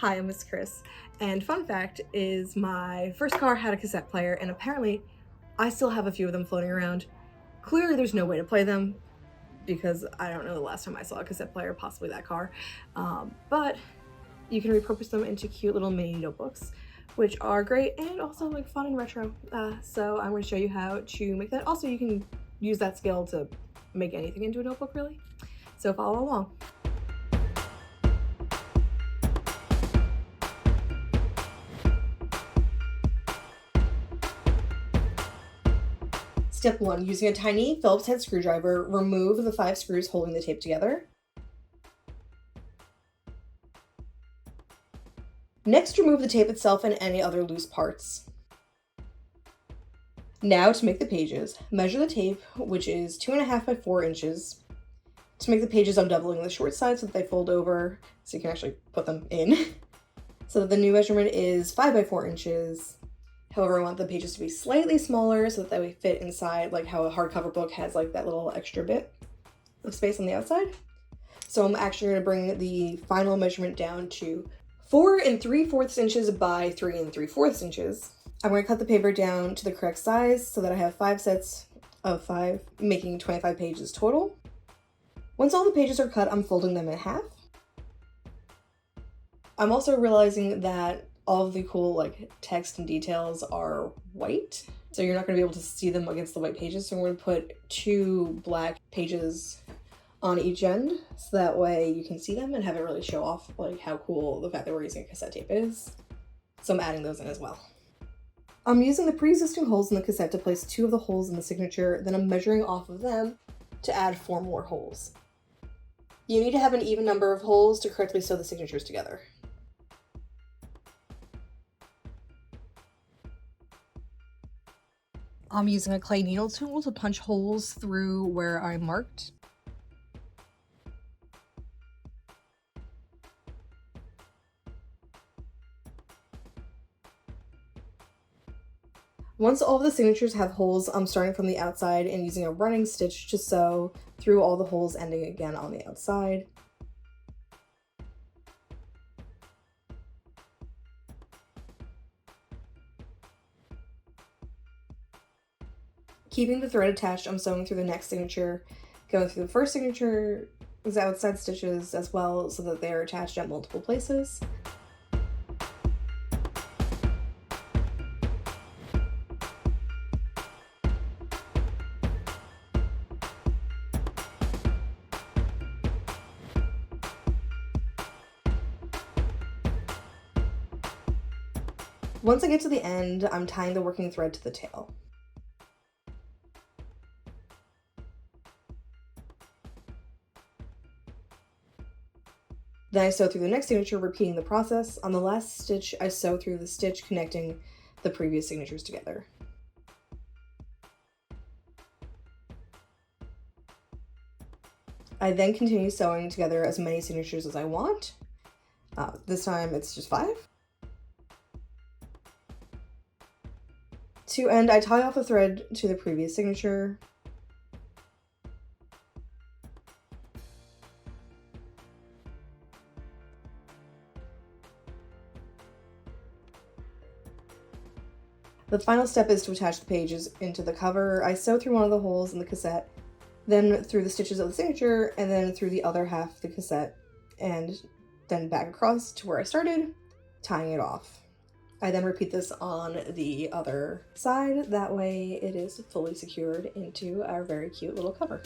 Hi, I'm Miss Chris, and fun fact is my first car had a cassette player, and apparently I still have a few of them floating around. Clearly there's no way to play them because I don't know the last time I saw a cassette player, possibly that car, but you can repurpose them into cute little mini notebooks, which are great and also like fun and retro. So I'm going to show you how to make that. Also, you can use that skill to make anything into a notebook, really. So follow along. Step 1. Using a tiny Phillips head screwdriver, remove the 5 screws holding the tape together. Next, remove the tape itself and any other loose parts. Now to make the pages, measure the tape, which is 2.5 by 4 inches. To make the pages, I'm doubling the short side so that they fold over, so you can actually put them in. So the new measurement is 5 by 4 inches. However, I want the pages to be slightly smaller so that they fit inside, like how a hardcover book has like that little extra bit of space on the outside. So I'm actually going to bring the final measurement down to 4 3/4 inches by 3 3/4 inches. I'm going to cut the paper down to the correct size so that I have 5 sets of 5, making 25 pages total. Once all the pages are cut, I'm folding them in half. I'm also realizing that all of the cool like text and details are white, so you're not going to be able to see them against the white pages. So I'm going to put 2 black pages on each end, so that way you can see them and have it really show off like how cool the fact that we're using a cassette tape is. So I'm adding those in as well. I'm using the pre-existing holes in the cassette to place 2 of the holes in the signature, then I'm measuring off of them to add 4 more holes. You need to have an even number of holes to correctly sew the signatures together. I'm using a clay needle tool to punch holes through where I marked. Once all of the signatures have holes, I'm starting from the outside and using a running stitch to sew through all the holes, ending again on the outside. Keeping the thread attached, I'm sewing through the next signature, going through the first signature's outside stitches as well so that they are attached at multiple places. Once I get to the end, I'm tying the working thread to the tail. Then I sew through the next signature, repeating the process. On the last stitch, I sew through the stitch connecting the previous signatures together. I then continue sewing together as many signatures as I want. This time it's just 5. To end, I tie off the thread to the previous signature. The final step is to attach the pages into the cover. I sew through one of the holes in the cassette, then through the stitches of the signature, and then through the other half of the cassette, and then back across to where I started, tying it off. I then repeat this on the other side, that way it is fully secured into our very cute little cover.